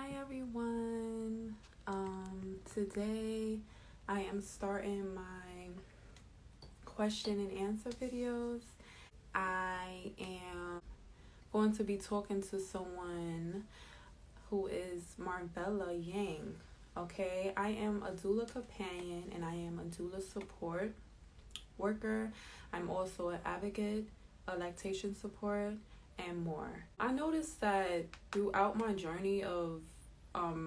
Hi everyone. Today I am starting my question and answer videos. I am going to be talking to someone who is Marvella Ying. Okay, I am a doula companion and I am a doula support worker. I'm also an advocate, a lactation support, and more. I noticed that throughout my journey of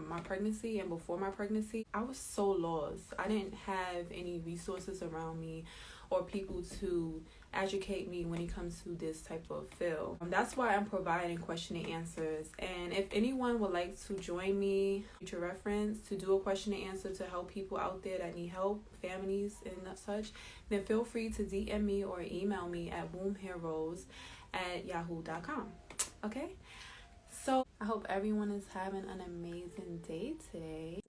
my pregnancy and before my pregnancy, I was so lost. I didn't have any resources around me or people to educate me when it comes to this type of field. That's why I'm providing question and answers. And if anyone would like to join me, future reference, to do a question and answer to help people out there that need help, families and such, then feel free to DM me or email me at wombheroes@yahoo.com. Okay? So I hope everyone is having an amazing day today.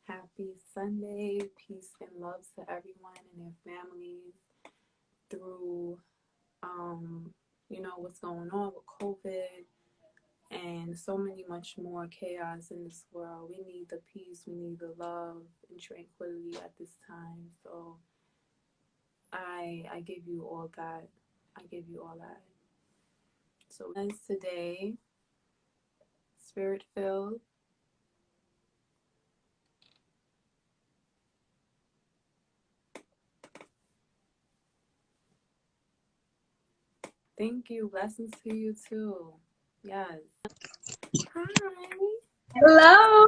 Happy Sunday. Peace and love to everyone and their families through what's going on with COVID and so many much more chaos in this world. We need the peace, we need the love and tranquility at this time. So I give you all that. I give you all that. So as today, spirit filled. Thank you. Blessings to you too. Yes. Hi. Hello.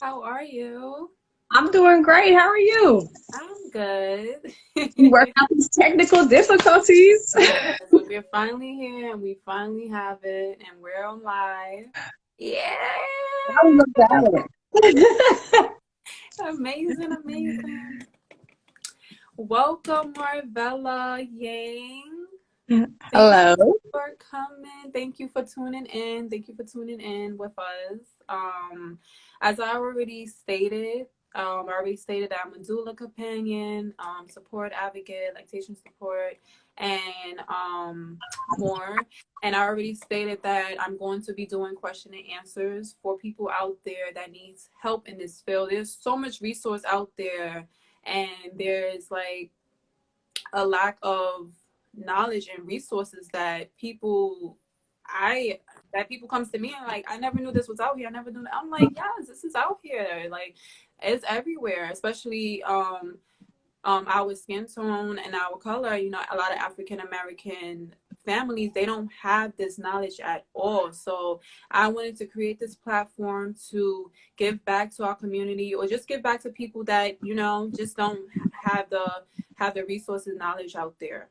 How are you? I'm doing great. How are you? I'm good. You working out these technical difficulties? Yes, but we're finally here and we finally have it and we're on live. Yeah. How was that? Amazing, amazing. Welcome, Marvella Yang. Thank Hello. you for coming. Thank you for tuning in. Thank you for tuning in with us. As I already stated, that I'm a doula companion, support advocate, lactation support, and more. And I already stated that I'm going to be doing question and answers for people out there that needs help in this field. There's so much resource out there, and there's like a lack of knowledge and resources that people comes to me and like, I never knew this was out here. I never knew that. I'm like, yes, this is out here. Like, it's everywhere, especially our skin tone and our color. You know, a lot of African American families, they don't have this knowledge at all. So I wanted to create this platform to give back to our community, or just give back to people that, you know, just don't have the resources, knowledge out there.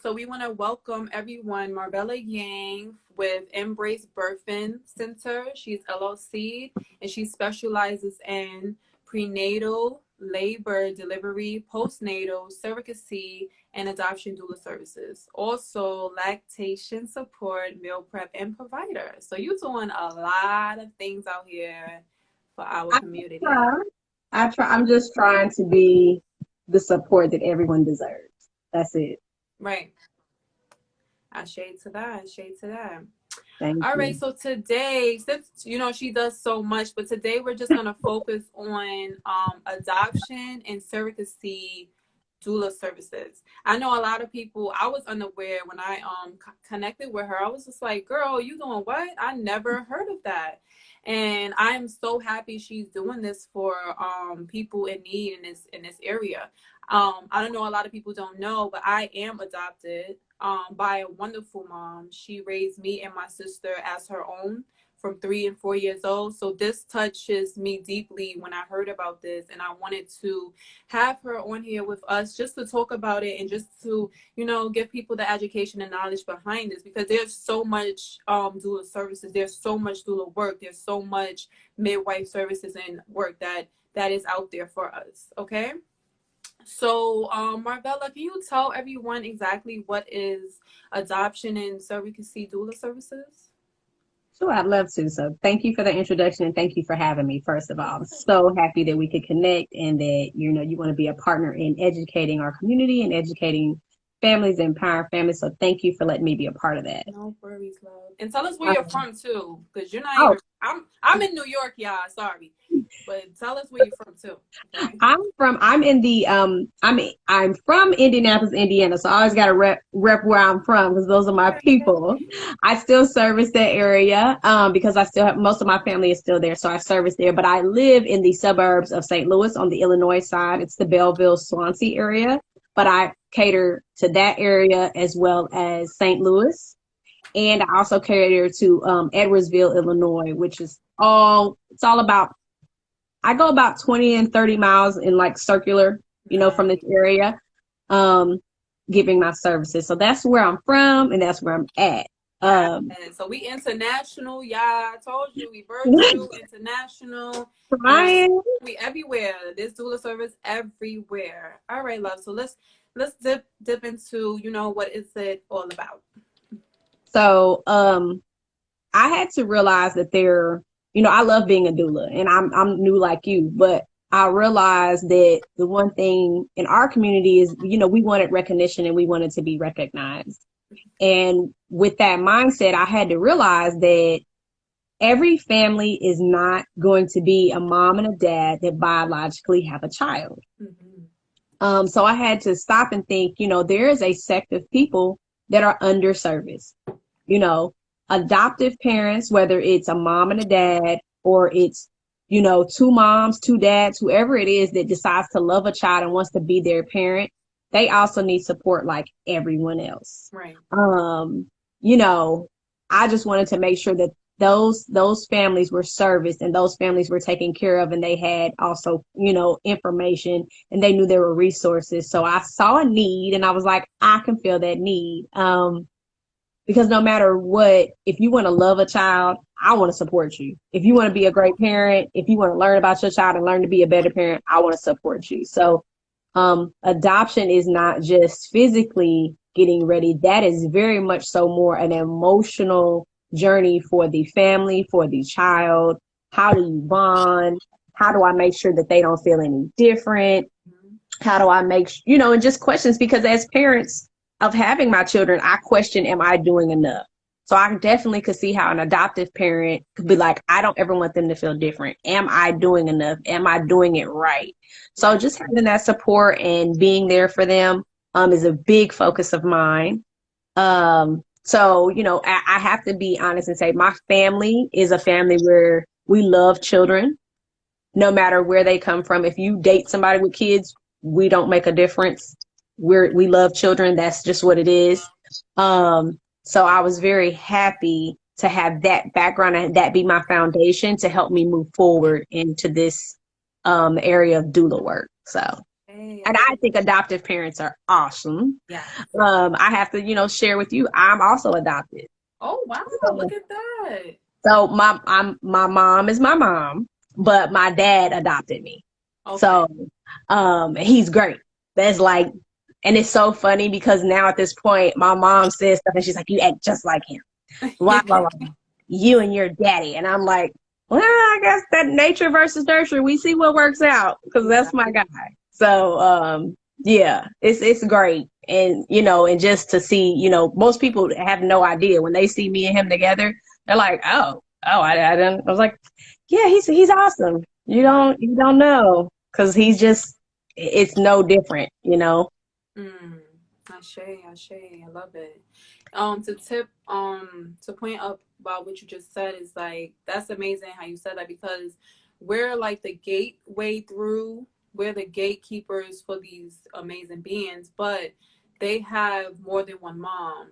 So we want to welcome everyone. Marvella Yang with Embrace Birthing Center. She's LLC and she specializes in prenatal, labor, delivery, postnatal, surrogacy, and adoption doula services. Also, lactation support, meal prep, and provider. So you're doing a lot of things out here for our community. I try. I'm just trying to be the support that everyone deserves. That's it. Right. I shade to that. Shade to that. Thank All you. right. So today, since you know she does so much, but today we're just gonna focus on adoption and surrogacy doula services. I know a lot of people. I was unaware when I connected with her. I was just like, "Girl, you doing what? I never heard of that." And I am so happy she's doing this for people in need in this area. I don't know, a lot of people don't know, but I am adopted by a wonderful mom. She raised me and my sister as her own from 3 and 4 years old. So this touches me deeply when I heard about this, and I wanted to have her on here with us just to talk about it and just to, you know, give people the education and knowledge behind this, because there's so much doula services, there's so much doula work, there's so much midwife services and work that is out there for us. Okay. So, Marvella, can you tell everyone exactly what is adoption and surrogacy doula services? Sure, I'd love to. So thank you for the introduction and thank you for having me, first of all. I'm so happy that we could connect and that, you know, you want to be a partner in educating our community and educating families empower families. So thank you for letting me be a part of that. No worries, love. And tell us where you're from too, because you're not Oh, even. I'm in New York, y'all. Sorry, but tell us where you're from too. Okay. I'm in the I'm from Indianapolis, Indiana. So I always got to rep where I'm from because those are my people. I still service that area because I still have most of my family is still there. So I service there, but I live in the suburbs of St. Louis on the Illinois side. It's the Belleville, Swansea area, but I cater to that area as well as St. Louis. And I also cater to Edwardsville, Illinois, which is it's all about, I go about 20 and 30 miles in like circular, from this area, giving my services. So that's where I'm from and that's where I'm at. And so we international, y'all. I told you we virtual, international, Ryan. and we everywhere. This doula service everywhere. All right, love. So let's dip into what is it all about. So I had to realize that I love being a doula and I'm new like you, but I realized that the one thing in our community is, we wanted recognition and we wanted to be recognized. And with that mindset, I had to realize that every family is not going to be a mom and a dad that biologically have a child. Mm-hmm. So I had to stop and think, there is a sect of people that are underserviced, adoptive parents, whether it's a mom and a dad, or it's, two moms, two dads, whoever it is that decides to love a child and wants to be their parent, they also need support like everyone else. Right. I just wanted to make sure that those families were serviced and those families were taken care of, and they had also, information, and they knew there were resources. So I saw a need and I was like, I can fill that need. Because no matter what, if you want to love a child, I want to support you. If you want to be a great parent, if you want to learn about your child and learn to be a better parent, I want to support you. So adoption is not just physically getting ready. That is very much so more an emotional journey for the family, for the child. How do you bond? How do I make sure that they don't feel any different? How do I make, and just questions, because as parents of having my children, I question, am I doing enough? So I definitely could see how an adoptive parent could be like, I don't ever want them to feel different. Am I doing enough? Am I doing it right? So just having that support and being there for them is a big focus of mine. So, I have to be honest and say my family is a family where we love children, no matter where they come from. If you date somebody with kids, we don't make a difference. We love children. That's just what it is. So I was very happy to have that background and that be my foundation to help me move forward into this area of doula work. So, and I think adoptive parents are awesome. Yeah. I have to, share with you, I'm also adopted. Oh, wow. Look at that. So my mom is my mom, but my dad adopted me. Okay. So he's great. That's like, and it's so funny because now at this point, my mom says stuff and she's like, you act just like him. Blah, blah, blah. You and your daddy. And I'm like, well, I guess that nature versus nurture, we see what works out because that's my guy. So, yeah, it's great. And, and just to see, most people have no idea when they see me and him together, they're like, I didn't. I was like, yeah, he's awesome. You don't know because it's no different, I love it. To point up about what you just said is like, that's amazing how you said that, because we're like the gateway through, we're the gatekeepers for these amazing beings, but they have more than one mom.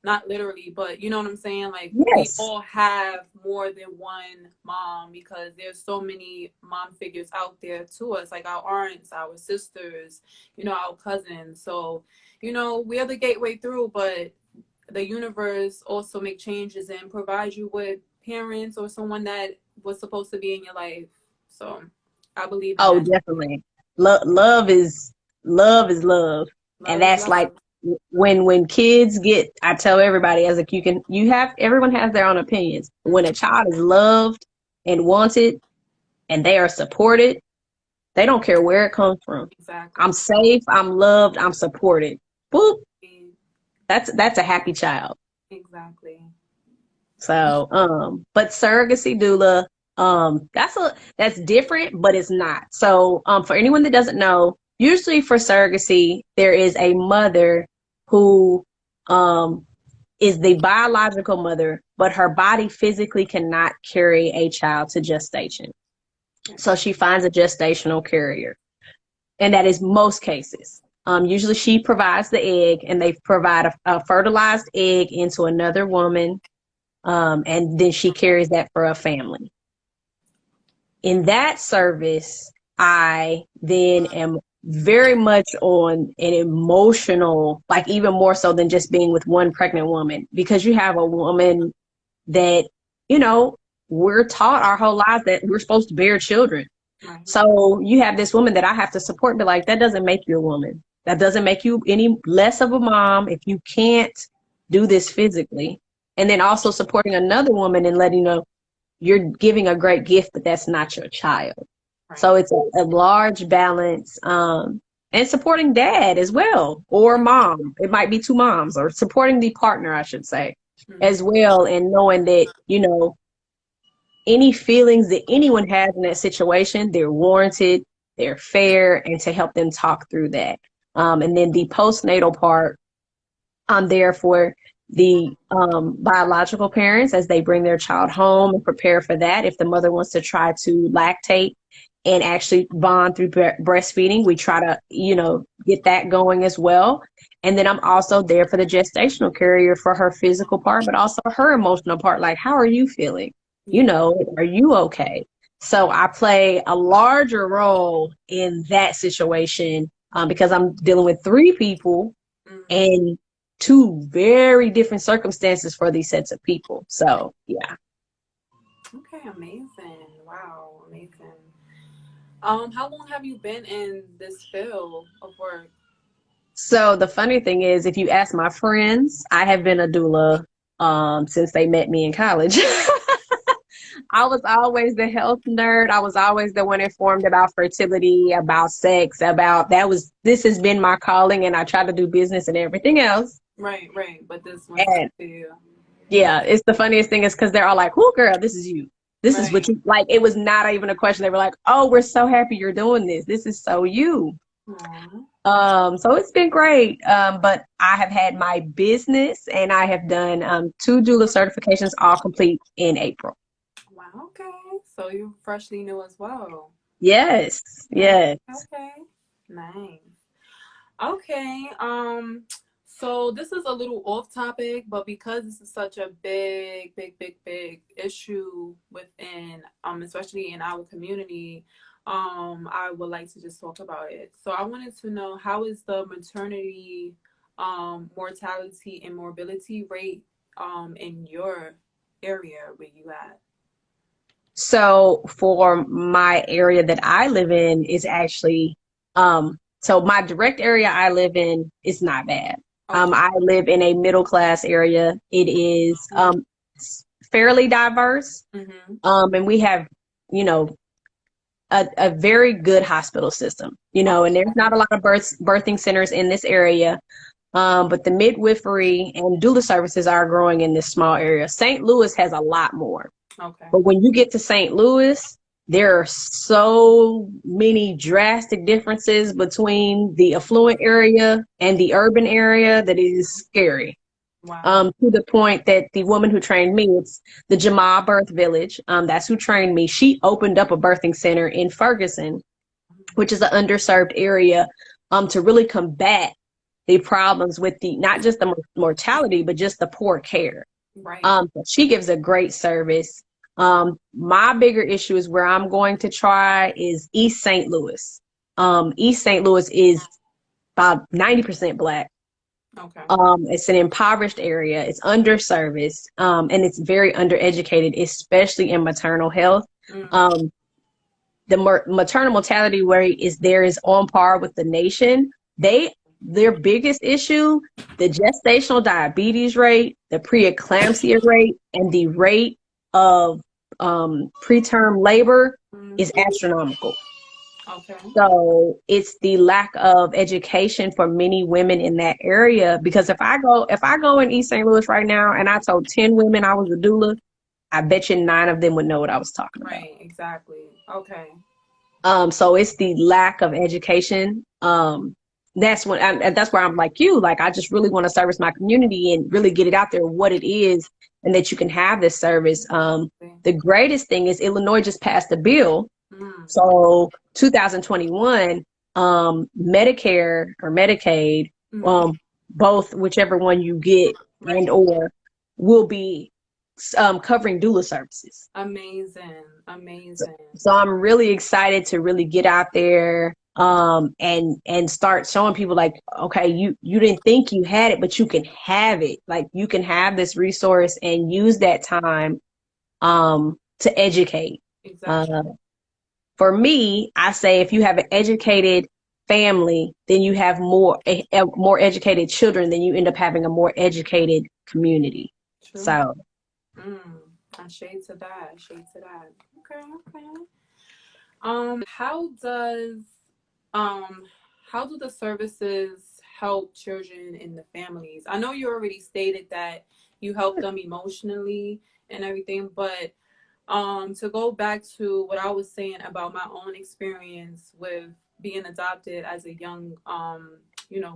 Not literally, but you know what I'm saying? Like, yes. We all have more than one mom because there's so many mom figures out there to us, like our aunts, our sisters, our cousins. So, we're the gateway through, but the universe also make changes and provide you with parents or someone that was supposed to be in your life. So I believe in that. Definitely. Love is love. And that's love. Like when kids get, I tell everybody, as everyone has their own opinions. When a child is loved and wanted and they are supported, they don't care where it comes from. Exactly. I'm safe, I'm loved, I'm supported. Boop. That's a happy child. Exactly. So, but surrogacy doula, that's different, but it's not. So, for anyone that doesn't know, usually for surrogacy, there is a mother who, um, is the biological mother, but her body physically cannot carry a child to gestation. So she finds a gestational carrier, and that is most cases. Usually she provides the egg, and they provide a fertilized egg into another woman, and then she carries that for a family. In that service, I then am very much on an emotional, like even more so than just being with one pregnant woman, because you have a woman that, you know, we're taught our whole lives that we're supposed to bear children. Right. So you have this woman that I have to support and be like, that doesn't make you a woman. That doesn't make you any less of a mom if you can't do this physically. And then also supporting another woman and letting you know you're giving a great gift, but that's not your child. Right. So it's a large balance. And supporting dad as well, or mom. It might be two moms, or supporting the partner, I should say, as well. And knowing that, you know, any feelings that anyone has in that situation, they're warranted, they're fair, and to help them talk through that. And then the postnatal part, I'm there for the biological parents as they bring their child home and prepare for that. If the mother wants to try to lactate and actually bond through breastfeeding, we try to, you know, get that going as well. And then I'm also there for the gestational carrier for her physical part, but also her emotional part. Like, how are you feeling? You know, are you okay? So I play a larger role in that situation because I'm dealing with three people and two very different circumstances for these sets of people. So, yeah. Okay, amazing. Wow, amazing. How long have you been in this field of work? So the funny thing is, if you ask my friends, I have been a doula since they met me in college. I was always the health nerd. I was always the one informed about fertility, about sex, this has been my calling, and I try to do business and everything else. Right, right. But this one And to you. yeah, it's the funniest thing is because they're all like, "Oh, girl, this is you. This is what Right. you like." It was not even a question. They were like, "Oh, we're so happy you're doing this. This is so you." Aww. So it's been great. But I have had my business, and I have done two doula certifications, all complete in April. Wow, okay. So you're freshly new as well. Yes, Okay, yes. okay. Nice. Okay. So this is a little off topic, but because this is such a big issue within, especially in our community, I would like to just talk about it. So I wanted to know, how is the maternity, mortality and morbidity rate, in your area where you at? So for my area that I live in is actually, so my direct area I live in is not bad. Okay. I live in a middle class area. It is fairly diverse, Mm-hmm. and we have, you know, a very good hospital system, you know, and there's not a lot of birthing centers in this area. But the midwifery and doula services are growing in this small area. St. Louis has a lot more. Okay. But when you get to St. Louis, there are so many drastic differences between the affluent area and the urban area that it is scary. Wow. To the point that the woman who trained me, it's the Jamal Birth Village. That's who trained me. She opened up a birthing center in Ferguson, which is an underserved area, to really combat the problems with the not just the mortality, but just the poor care. Right. She gives a great service. My bigger issue is where I'm going to try is East St. Louis. East St. Louis is about 90% Black. Okay. It's an impoverished area. It's underserviced, and it's very undereducated, especially in maternal health. Mm. The maternal mortality rate is on par with the nation. Their biggest issue, the gestational diabetes rate, the preeclampsia rate, and the rate of preterm labor is astronomical. Okay. So it's the lack of education for many women in that area. Because if I go in East St. Louis right now and I told 10 women I was a doula, I bet you 9 of them would know what I was talking about. Right. Exactly. Okay. So it's the lack of education. That's where I'm like you. Like I just really want to service my community and really get it out there what it is, and that you can have this service. Exactly. The greatest thing is Illinois just passed a bill. Mm. So 2021, Medicare or Medicaid, Mm-hmm. um, both whichever one you get and Right. or will be covering doula services. Amazing. So, Amazing. so I'm really excited to really get out there and start showing people like, okay, you didn't think you had it, but you can have it. Like you can have this resource and use that time to educate. Uh, Exactly. for me, I say if you have an educated family, then you have more educated children, then you end up having a more educated community. True. So Mm. I shade to that. Shade to that. Okay. Okay. How does um how do the services help children in the families? I know you already stated that you help them emotionally and everything, but to go back to what I was saying about my own experience with being adopted as a young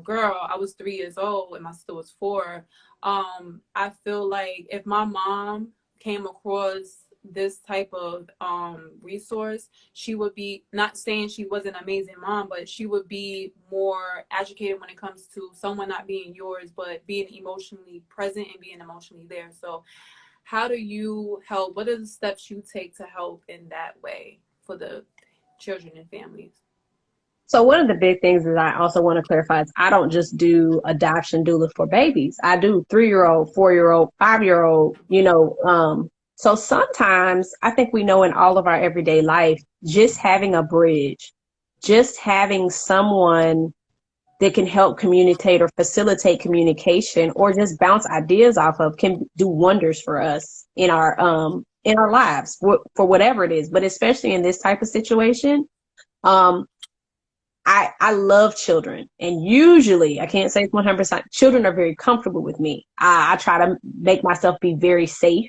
girl. I was 3 years old and my sister was 4. I feel like if my mom came across this type of resource, she would be, not saying she was an amazing mom, but she would be more educated when it comes to someone not being yours, but being emotionally present and being emotionally there. So how do you help? What are the steps you take to help in that way for the children and families? So one of the big things that I also want to clarify is I don't just do adoption doula for babies. I do 3-year-old, 4-year-old, 5-year-old, so sometimes I think we know in all of our everyday life, just having a bridge, just having someone that can help communicate or facilitate communication or just bounce ideas off of can do wonders for us in our lives for whatever it is, but especially in this type of situation. Um, I love children, and usually I can't say it's 100%. Children are very comfortable with me. I try to make myself be very safe.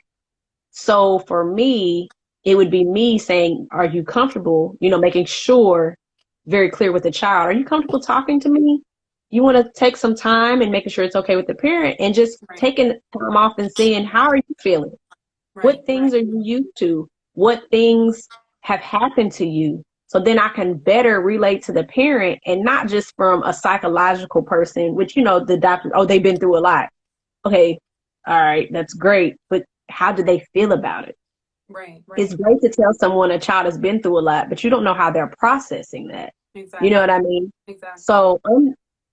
So for me, it would be me saying, "Are you comfortable?" Making sure very clear with the child. Are you comfortable talking to me? You want to take some time and making sure it's okay with the parent, and just Right, taking time off and seeing how are you feeling. right, What things are you used to? What things have happened to you? So then I can better relate to the parent and not just from a psychological person, which, the doctor, oh, they've been through a lot. Okay, all right, that's great. But how do they feel about it? right, It's right. great to tell someone a child has been through a lot, but you don't know how they're processing that. You know Exactly, what I mean? exactly. So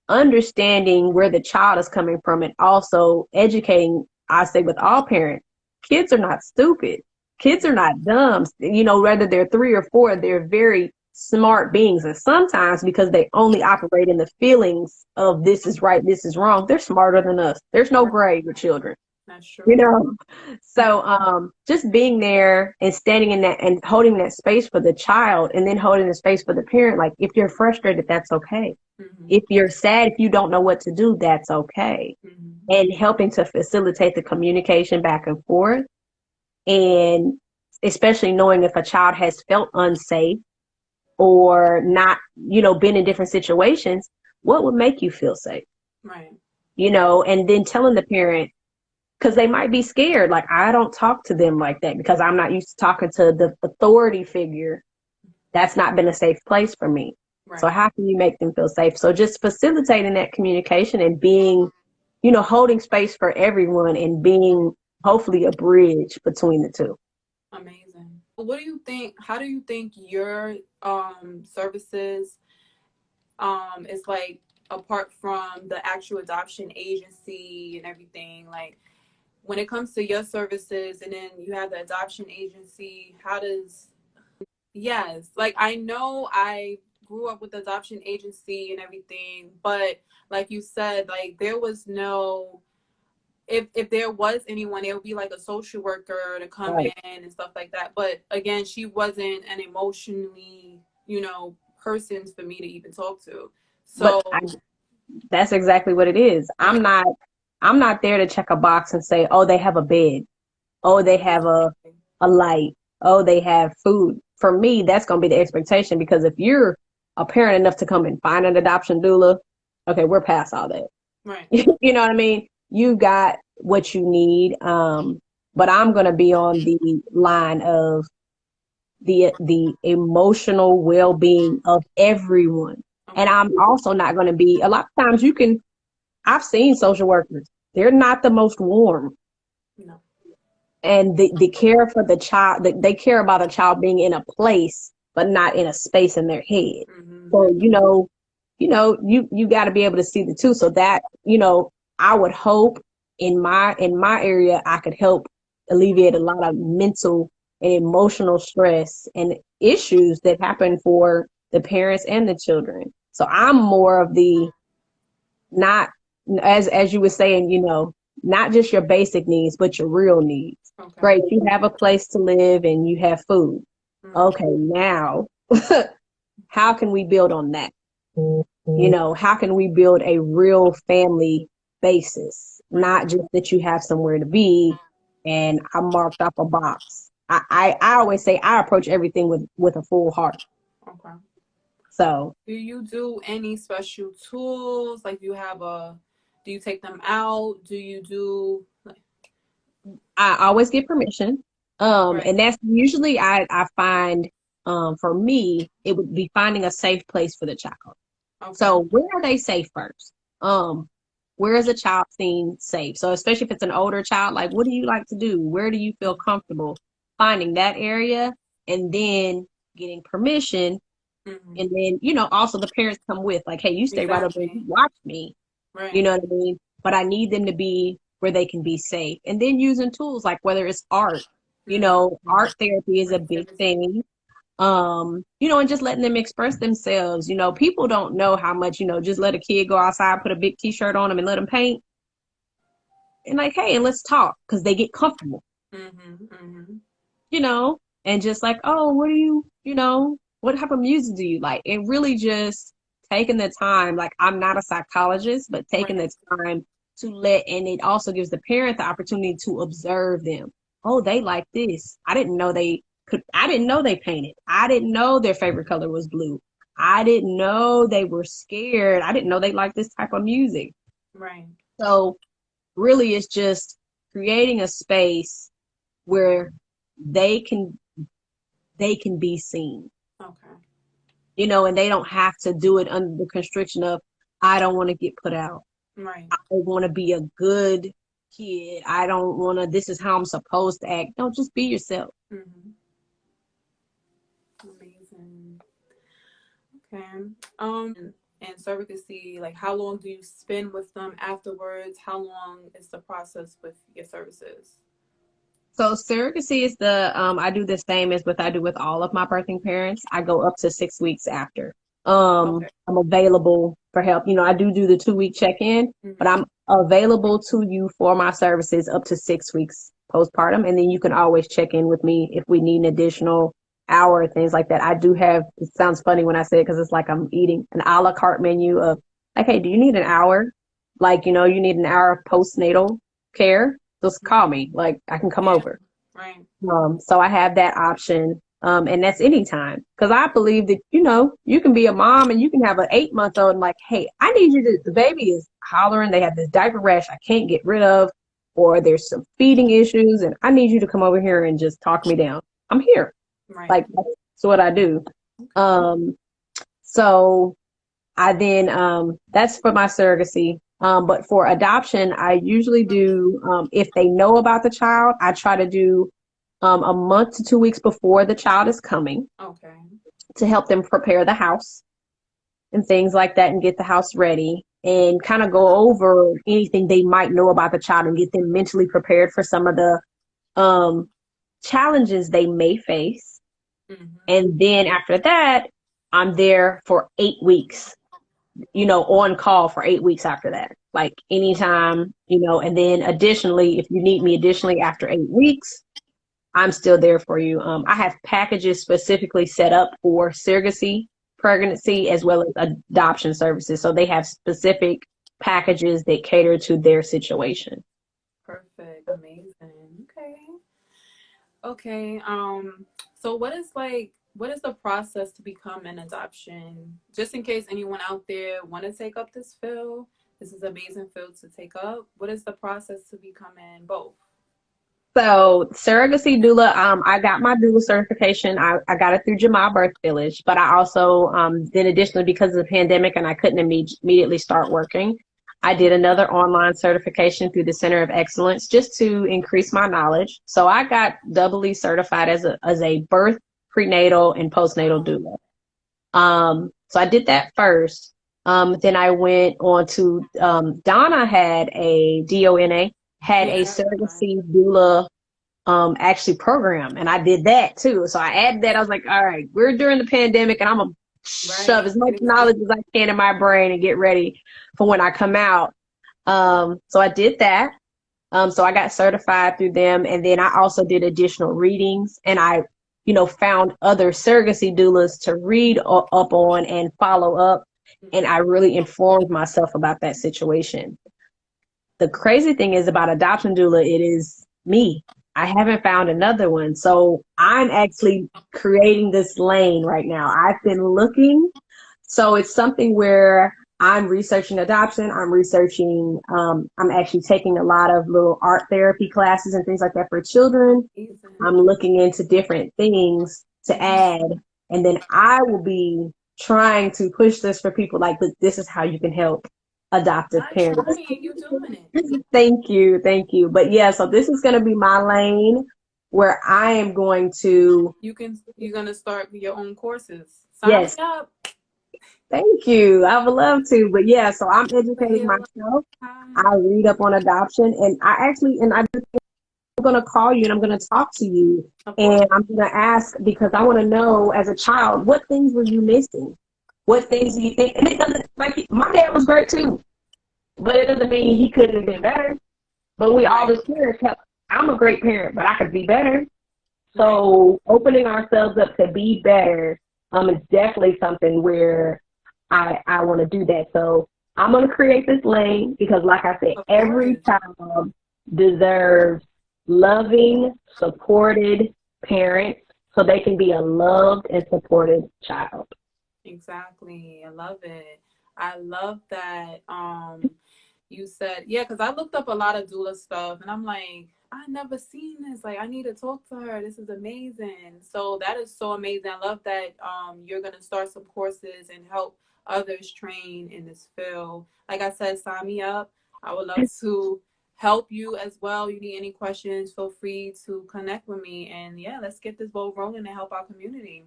understanding where the child is coming from and also educating, I say with all parents, kids are not stupid. Kids are not dumb. Whether they're 3 or 4, they're very smart beings. And sometimes because they only operate in the feelings of this is right, this is wrong, they're smarter than us. There's no Right. gray with children That's you true. know so just being there and standing in that and holding that space for the child and then holding the space for the parent, like if you're frustrated, that's okay. Mm-hmm. If you're sad, if you don't know what to do, that's okay. Mm-hmm. And helping to facilitate the communication back and forth, and especially knowing if a child has felt unsafe or not, been in different situations, what would make you feel safe, Right, and then telling the parent, because they might be scared. Like, I don't talk to them like that because I'm not used to talking to the authority figure. That's not been a safe place for me. So right. how can you make them feel safe? So just facilitating that communication and being, holding space for everyone and being hopefully a bridge between the two. Amazing. What do you think? How do you think your services is like apart from the actual adoption agency and everything? Like when it comes to your services, and then you have the adoption agency, how does yes, like I know I grew up with the adoption agency and everything, but like you said, like there was no, if there was anyone, it would be like a social worker to come Right. in and stuff like that. But again, she wasn't an emotionally, persons for me to even talk to. But So that's exactly what it is. right. I'm not there to check a box and say, oh, they have a bed. Oh, they have a light. Oh, they have food. For me, that's going to be the expectation, because if you're a parent enough to come and find an adoption doula, okay, we're past all that. Right. You know what I mean? You got what you need. But I'm going to be on the line of the emotional well-being of everyone. And Okay. I'm also not going to be, a lot of times I've seen social workers. They're not the most warm. No. And the care for the child, they care about a child being in a place, but not in a space in their head. Mm-hmm. So, you got to be able to see the two. So that, I would hope in my area, I could help alleviate a lot of mental and emotional stress and issues that happen for the parents and the children. So I'm more of the, not, as you were saying, not just your basic needs, but your real needs. Okay. Great, you have a place to live and you have food. Mm-hmm. Okay, now how can we build on that? How can we build a real family basis? Not just that you have somewhere to be and I marked off a box. I always say I approach everything with a full heart. Okay. So Do you do any special tools? Like, do you take them out? Do you do like, I always get permission. right? And that's usually I find, for me, it would be finding a safe place for the child. Okay. So where are they safe first? Where is a child seen safe? So especially if it's an older child, like what do you like to do? Where do you feel comfortable? Finding that area and then getting permission. Mm-hmm. And then, also the parents come with, like, hey, you stay right over there, you Exactly. watch me. You Right. know what I mean? But I need them to be where they can be safe. And then using tools like whether it's art, Mm-hmm. art therapy is a big Creativity. thing. And just letting them express themselves. People don't know how much, just let a kid go outside, put a big t-shirt on them and let them paint. And like, hey, and let's talk, because they get comfortable, Mm-hmm. Mm-hmm. and just like, oh, what type of music do you like? And really just taking the time, like I'm not a psychologist, but taking Right. the time and it also gives the parent the opportunity to observe them. Oh, they like this. I didn't know they painted. I didn't know their favorite color was blue. I didn't know they were scared. I didn't know they liked this type of music. Right. So really it's just creating a space where they can be seen, Okay. and they don't have to do it under the constriction of, I don't want to get put out. Right. I want to be a good kid. I don't want to, this is how I'm supposed to act. Don't, just be yourself. Mm-hmm. Amazing. Okay. And surrogacy, like how long do you spend with them afterwards? How long is the process with your services? So surrogacy is I do the same as what I do with all of my birthing parents. I go up to 6 weeks after. Okay. I'm available for help. I do the 2-week check-in, but Mm-hmm. I'm available to you for my services up to 6 weeks postpartum. And then you can always check in with me if we need an additional hour or things like that. I do have, it sounds funny when I say it because it's like I'm eating an a la carte menu of, like, hey, do you need an hour? Like, you need an hour of postnatal care? Just call me. Like, I can come Yeah. over. Right. So I have that option. And that's anytime. Because I believe that, you can be a mom and you can have an 8-month-old and like, hey, I need you to, the baby is hollering. They have this diaper rash I can't get rid of, or there's some feeding issues and I need you to come over here and just talk me down. I'm here. Right. Like, that's what I do. So I then, that's for my surrogacy. But for adoption, I usually do, if they know about the child, I try to do a month to 2 weeks before the child is coming Okay. to help them prepare the house and things like that and get the house ready and kind of go over anything they might know about the child and get them mentally prepared for some of the challenges they may face. Mm-hmm. And then after that, I'm there for 8 weeks, on call for 8 weeks after that. Like anytime, and then additionally, if you need me additionally after 8 weeks, I'm still there for you. I have packages specifically set up for surrogacy pregnancy as well as adoption services. So they have specific packages that cater to their situation. Perfect. Amazing. Okay. Okay. So what is the process to become an adoption? Just in case anyone out there want to take up this field, this is an amazing field to take up. What is the process to becoming both? So surrogacy doula, I got my doula certification. I got it through Jamal Birth Village, but I also then additionally because of the pandemic and I couldn't immediately start working, I did another online certification through the Center of Excellence just to increase my knowledge. So I got doubly certified as a birth, prenatal, and postnatal Wow. doula. So I did that first. Then I went on to Donna had a DONA, had a Yeah. surrogacy doula actually program, and I did that too. So I added that. I was like, all right, we're during the pandemic, and I'm gonna shove Right. as much knowledge as I can in my brain and get ready for when I come out. So I did that. So I got certified through them, and then I also did additional readings, and I, found other surrogacy doulas to read up on and follow up, and I really informed myself about that situation. The crazy thing is about adoption doula, it is me. I haven't found another one. So I'm actually creating this lane right now. I've been looking. So it's something where I'm researching adoption. I'm actually taking a lot of little art therapy classes and things like that for children. Amazing. I'm looking into different things to add. And then I will be trying to push this for people like, look, this is how you can help adoptive Not parents. trying, you doing it. Thank you. Thank you. But yeah, so this is going to be my lane where I am going to, You're gonna start your own courses. Sign me yes, up. thank you. I would love to. But yeah, so I'm For educating healing myself. I time. read up on adoption and I'm going to call you and I'm going to talk to you Of and course. I'm going to ask because I want to know as a child, what things were you missing? What things do you think? And it doesn't, like, my dad was great too, but it doesn't mean he couldn't have been better. But we all Right. as parents have, I'm a great parent, but I could be better. Right. So opening ourselves up to be better is definitely something where I want to do that. So I'm going to create this lane because, like I said, Of every course. child deserves loving, supported parents so they can be a loved and supported child. Exactly. I love it. I love that. You said, yeah, because I looked up a lot of doula stuff and I'm like, I never seen this. Like, I need to talk to her. This is amazing. So that is so amazing. I love that you're gonna start some courses and help others train in this field. Like I said, sign me up. I would love to help you as well. You need any questions, feel free to connect with me. And yeah, let's get this ball rolling and help our community.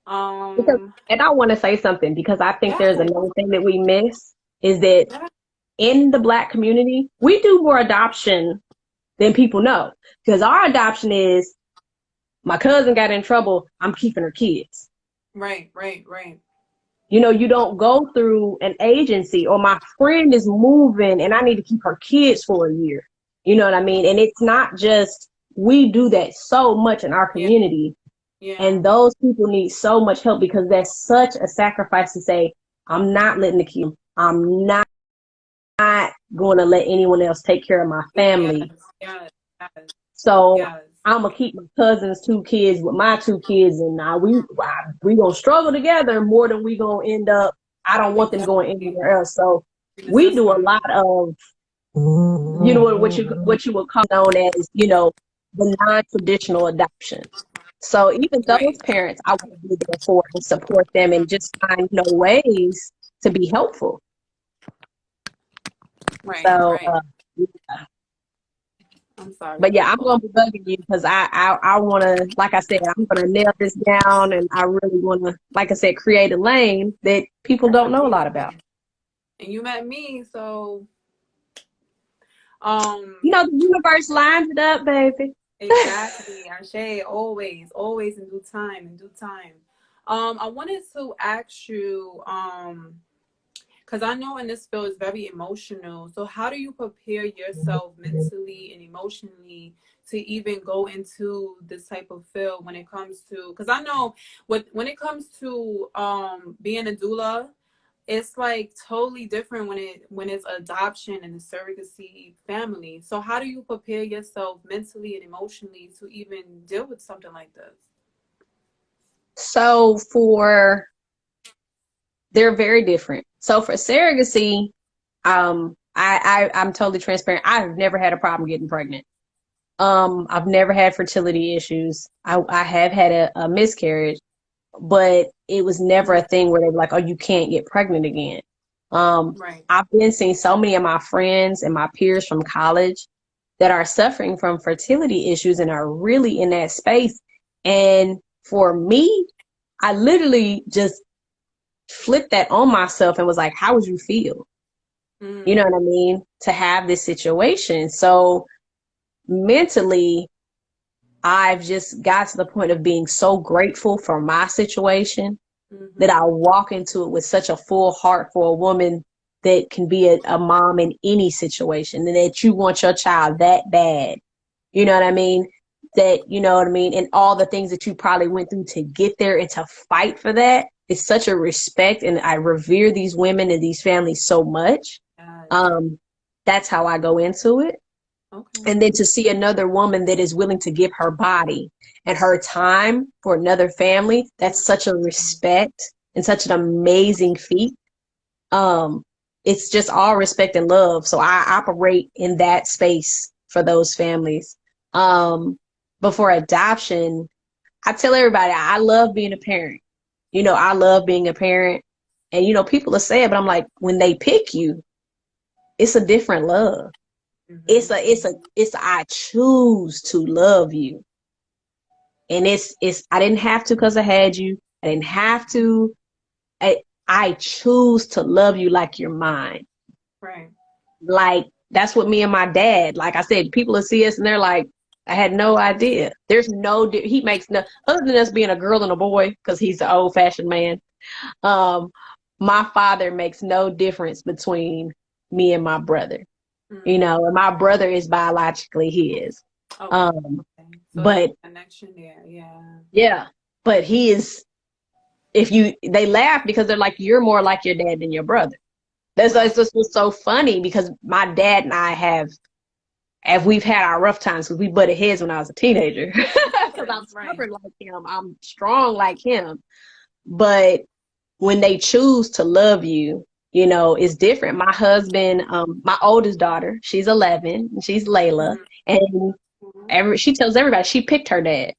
Because, Um, and I want to say something because I think there's yeah, another thing that we miss is that yeah, in the Black community, we do more adoption than people know. Because our adoption is my cousin got in trouble, I'm keeping her kids. right, right, right. You don't go through an agency or my friend is moving and I need to keep her kids for a year. You know what I mean? And it's not just, we do that so much in our Yeah, community. yeah, And those people need so much help because that's such a sacrifice to say, I'm not letting the kids, I'm not going to let anyone else take care of my yes, family. yes, yes, So yes. I'm gonna keep my cousin's two kids with my two kids, and now we gonna struggle together more than we gonna end up. I don't want them going Exactly. anywhere else. So In the we do a system. lot of what you would call known as the non-traditional adoption. So even those Right, parents, I want to be there for and support them and just find ways to be helpful. right, So right. I'm sorry. but yeah, I'm gonna be bugging you because I want to, like I said, I'm gonna nail this down, and I really want to, like I said, create a lane that people That's don't know a lot about. amazing. And you met me, so The universe lines it up, baby. exactly. Ashe, always, always in due time, in due time. I wanted to ask you, Because I know in this field it's very emotional. So how do you prepare yourself mentally and emotionally to even go into this type of field when it comes to? Because I know when it comes to being a doula, it's like totally different when it's adoption and the surrogacy family. So how do you prepare yourself mentally and emotionally to even deal with something like this? So they're very different. So for surrogacy, I'm totally transparent. I've never had a problem getting pregnant. I've never had fertility issues. I have had a miscarriage, but it was never a thing where they were like, oh, you can't get pregnant again. Right. I've been seeing so many of my friends and my peers from college that are suffering from fertility issues and are really in that space. And for me, I literally just flipped that on myself and was like, how would you feel? You know Mm. what I mean? To have this situation. So mentally, I've just got to the point of being so grateful for my situation that I Mm-hmm. walk into it with such a full heart for a woman that can be a mom in any situation and that you want your child that bad. You know what I mean? That, you know what I mean? And all the things that you probably went through to get there and to fight for that. It's such a respect. And I revere these women and these families so much. Yes. Um, that's how I go into it. Okay. And then to see another woman that is willing to give her body and her time for another family, that's such a respect and such an amazing feat. Um, it's just all respect and love. So I operate in that space for those families. Before adoption, I tell everybody I love being a parent. You know, I love being a parent. And you know, people are saying, but I'm like, when they pick you, it's a different love. Mm-hmm. It's I choose to love you. And it's I didn't have to because I had you. I didn't have to. I choose to love you like you're mine. Right. Like that's what me and my dad, like I said, people will see us and they're like, I had no idea. There's no, he makes no, other than us being a girl and a boy, because he's an old fashioned man. Um, my father makes no difference between me and my brother, you Mm. know, and my brother is biologically his. Okay. Um, So it's but a connection there. Yeah. yeah, but he is, if you, they laugh because they're like, you're more like your dad than your brother. That's Right. just what's so funny because my dad and I have, as we've had our rough times because we butted heads when I was a teenager. Because I'm Right. stubborn like him, I'm strong like him. But when they choose to love you, you know, it's different. My husband, my oldest daughter, she's 11, and she's Layla, Mm-hmm. and she tells everybody she picked her dad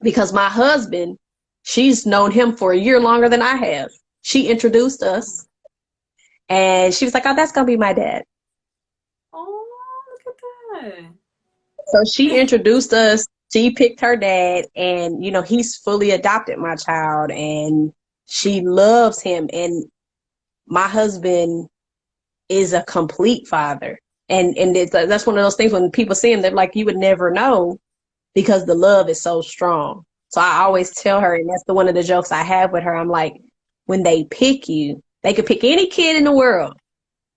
because my husband, she's known him for a year longer than I have. She introduced us, and she was like, "Oh, that's gonna be my dad." Oh, look at that. So she introduced us. She picked her dad, and you know he's fully adopted my child, and she loves him. And my husband is a complete father, and that's one of those things when people see him, they're like, you would never know because the love is so strong. So I always tell her, and that's one of the jokes I have with her. I'm like, when they pick you, they could pick any kid in the world,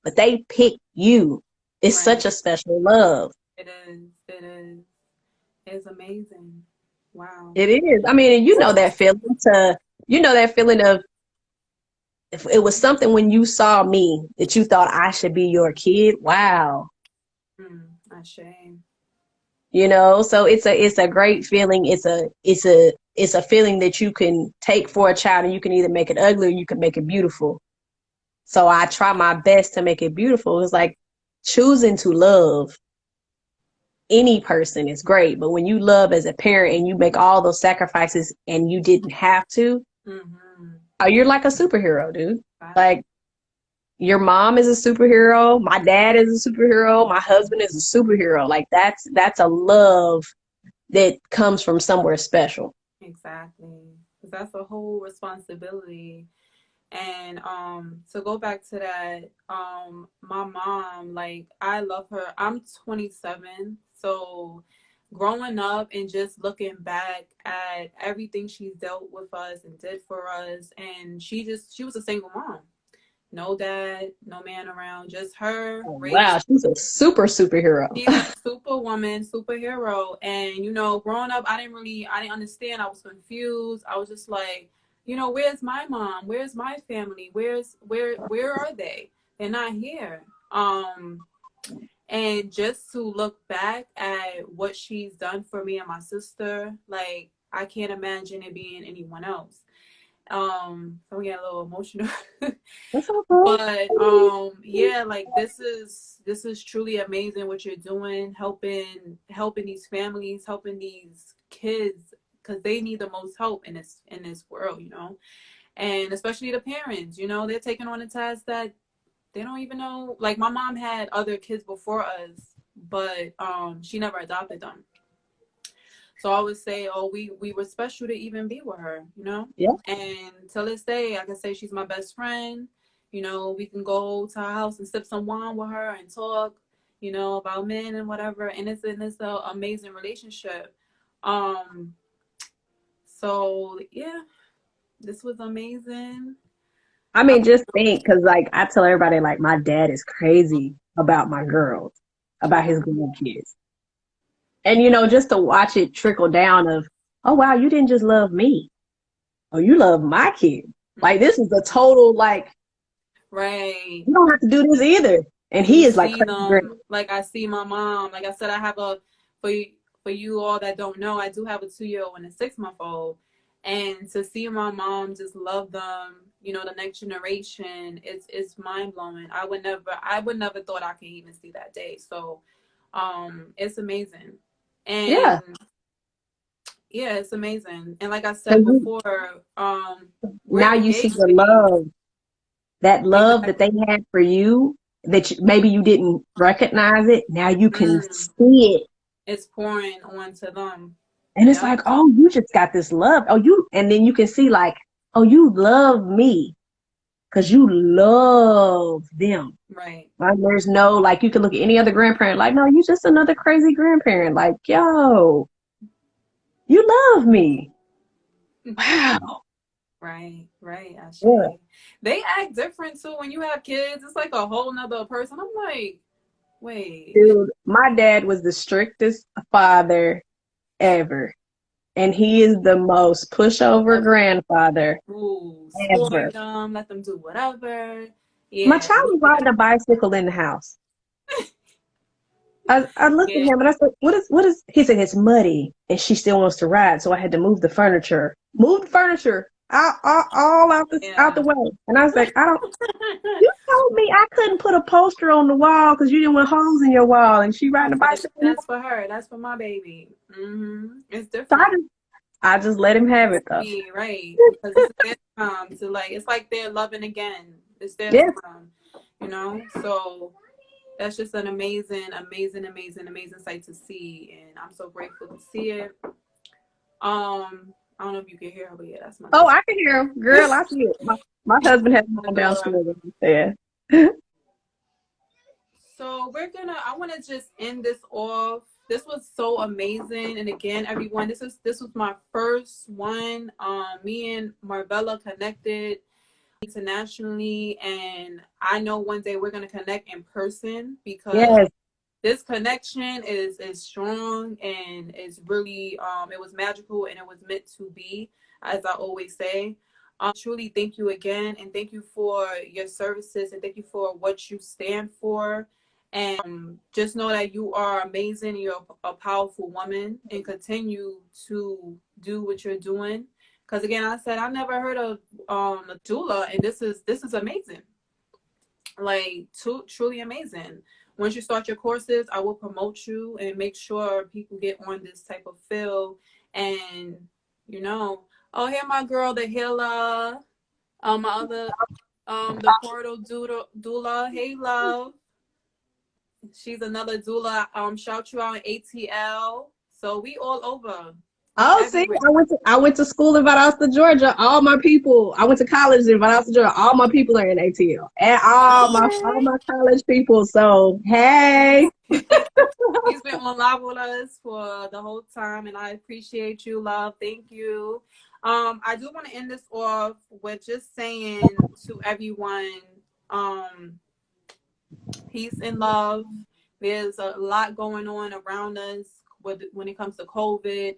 but they pick you. It's such Right. a special love. It is. It is. It's amazing. Wow. It is. I mean, and you know that feeling you know that feeling of if it was something when you saw me that you thought I should be your kid. Wow. A shame. You know, so it's a great feeling. It's a feeling that you can take for a child and you can either make it ugly or you can make it beautiful. So I try my best to make it beautiful. It's like choosing to love any person is great, but when you love as a parent and you make all those sacrifices and you didn't have to, Mm-hmm. oh, you're like a superhero, dude. Wow. Like your mom is a superhero, my dad is a superhero, my husband is a superhero. Like that's a love that comes from somewhere special. Exactly. Because that's a whole responsibility. And to go back to that, my mom, like I love her. I'm 27, so growing up and just looking back at everything she's dealt with us and did for us, and she was a single mom. No dad, no man around, just her Oh, raising. wow, she's a superhero. She's a superwoman, superhero. And, growing up, I didn't understand. I was confused. I was just like, where's my mom? Where's my family? Where are they? They're not here. And just to look back at what she's done for me and my sister, like, I can't imagine it being anyone else. So we get a little emotional. That's okay. But yeah, like this is truly amazing what you're doing, helping these families, helping these kids, because they need the most help in this world. And especially the parents, they're taking on a task that they don't even know. Like, my mom had other kids before us, but she never adopted them. So I would say, oh, we were special to even be with her. Yeah. And till this day, I can say she's my best friend. We can go to her house and sip some wine with her and talk, about men and whatever. And it's an amazing relationship. Um, so yeah, this was amazing. I mean, just think, because like I tell everybody, like my dad is crazy about my girls, about his grandkids. And just to watch it trickle down of, oh wow, you didn't just love me. Oh, you love my kid. Like this is a total like Right. you don't have to do this either. And And you he is like see crazy great. them, like I see my mom. Like I said, I have for you all that don't know, I do have a 2-year-old and a 6-month-old. And to see my mom just love them, the next generation, it's mind blowing. I would never thought I could even see that day. So it's amazing. Yeah. And yeah, it's amazing. And like I said 'Cause before, we're now you see engaged the to be. love, that love that they Exactly. had for you, that maybe you didn't recognize it. Now you can Mm, see it. it's pouring onto them. And it's Yep. like, oh, you just got this love. And then you can see like, oh, you love me because you love them. Right. Like, there's no, like, you can look at any other grandparent, like, no, you just another crazy grandparent. Like, yo, you love me. Wow. Right, right, Ashe. Yeah. They act different too when you have kids. It's like a whole nother person. I'm like, wait. Dude, my dad was the strictest father ever. And he is the most pushover Love grandfather rules. Spoil ever. them, let them do whatever. My Yeah, child was riding a bicycle in the house. I looked at yeah, him and I said, what is, he said, it's muddy and she still wants to ride. So I had to move the furniture, all out the yeah. way. And I was like, you told me I couldn't put a poster on the wall because you didn't want holes in your wall. And she riding a But bicycle. that's for her. That's for my baby. It's So different. I just let him have it though. Me, right? Because it's their time to, like. It's like they're loving again. It's their Yes. time. So that's just an amazing, amazing, amazing, amazing sight to see, and I'm so grateful to see it. I don't know if you can hear her, but yeah, that's my Oh, doula. I can hear him. Girl, I see it. My husband has My gone doula. downstairs. Yeah. So I want to just end this off. This was so amazing, and again, everyone, this was my first one. Me and Marvella connected internationally, and I know one day we're gonna connect in person because Yes. this connection is strong, and it's really it was magical and it was meant to be, as I always say. Truly thank you again, and thank you for your services, and thank you for what you stand for. And just know that you are amazing. You're a powerful woman, and continue to do what you're doing, because again, I said I never heard of a doula, and this is amazing. Like, truly amazing. Once you start your courses, I will promote you and make sure people get on this type of field. And oh, here my girl, the healer, my other, the portal doula. Hey, love, she's another doula. Shout you out in ATL. So we all over. We Oh, see, everywhere. I went to school in Valdosta, Georgia. All my people. I went to college in Valdosta, Georgia. All my people are in ATL, and all Okay. my college people. So hey, He's been on live with us for the whole time, and I appreciate you, love. Thank you. I do want to end this off with just saying to everyone, Peace and love. There's a lot going on around us when it comes to COVID,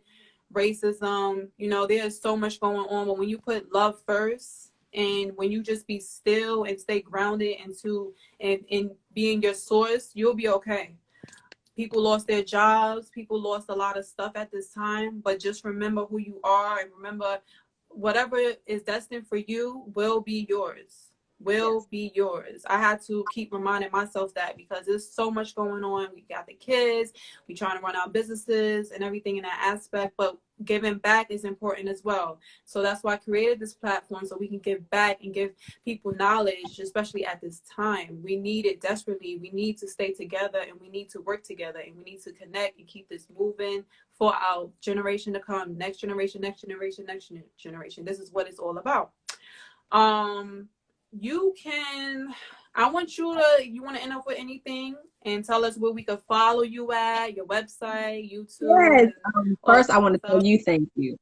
racism. You know, there's so much going on. But when you put love first, and when you just be still and stay grounded and being your source, you'll be okay. People lost their jobs. People lost a lot of stuff at this time. But just remember who you are, and remember whatever is destined for you will be yours. Will Yes. be yours. I had to keep reminding myself that because there's so much going on. We got the kids, we trying to run our businesses and everything in that aspect, but giving back is important as well. So that's why I created this platform, so we can give back and give people knowledge, especially at this time. We need it desperately. We need to stay together, and we need to work together, and we need to connect and keep this moving for our generation to come, next generation, next generation, next generation. This is what it's all about. You can, I want you want to end up with anything and tell us where we could follow you at, your website, YouTube, Yes. and all First, that I want to tell stuff. you thank you.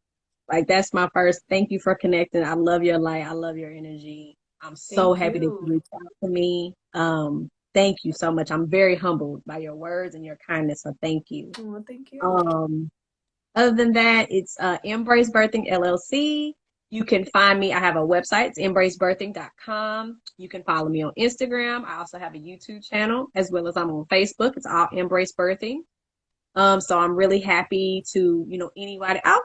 Like, that's my first thank you for connecting. I love your light. I love your energy. I'm so Thank happy that you you. reached out to me. Thank you so much. I'm very humbled by your words and your kindness. So thank you. Oh, thank you. Um, Other than that, it's Embrace Birthing LLC. You can find me. I have a website. It's embracebirthing.com. You can follow me on Instagram. I also have a YouTube channel, as well as I'm on Facebook. It's all Embrace Birthing. So I'm really happy to, anybody. Oh,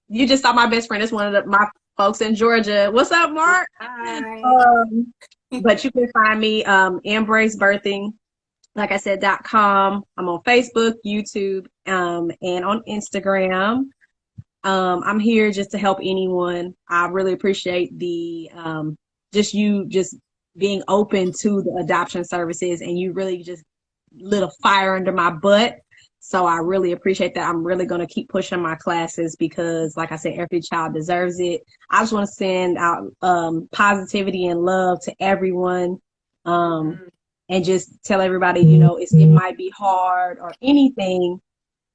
you just saw my best friend. It's one of my folks in Georgia. What's up, Mark? Hi. Um, but you can find me, Embrace Birthing, like I said, .com. I'm on Facebook, YouTube, and on Instagram. I'm here just to help anyone. I really appreciate the just being open to the adoption services, and you really just lit a fire under my butt. So I really appreciate that. I'm really going to keep pushing my classes because, like I said, every child deserves it. I just want to send out positivity and love to everyone. Um, Mhm. and just tell everybody, it might be hard or anything,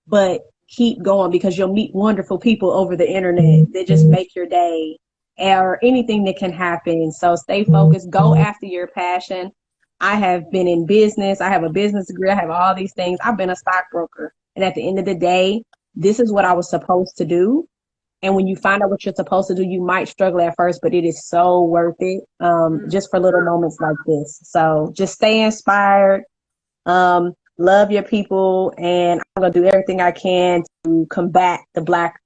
but keep going because you'll meet wonderful people over the internet that just make your day or anything that can happen. So stay focused, go after your passion. I have been in business. I have a business degree. I have all these things. I've been a stockbroker. And at the end of the day, this is what I was supposed to do. And when you find out what you're supposed to do, you might struggle at first, but it is so worth it, Mm. just for little moments like this. So just stay inspired, love your people, and I'm going to do everything I can to combat the Black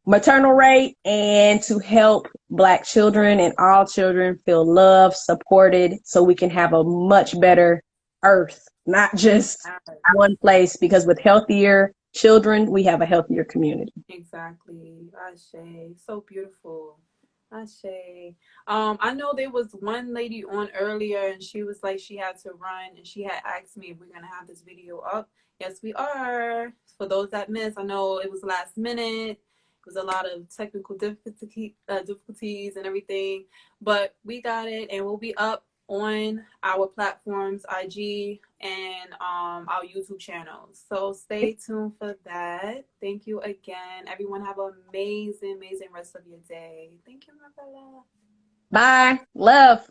maternal rate, and to help Black children and all children feel loved, supported, so we can have a much better earth, not just one place, because with healthier children, we have a healthier community. Exactly. Ashe. So beautiful. Ashe. I know there was one lady on earlier and she was like she had to run and she had asked me if we're gonna have this video up. Yes, we are. For those that missed, I know it was last minute. It was a lot of technical difficulties and everything, but we got it and we'll be up on our platforms, IG and our YouTube channel. So stay tuned for that. Thank you again. Everyone have an amazing, amazing rest of your day. Thank you, Marvella. Bye. Love.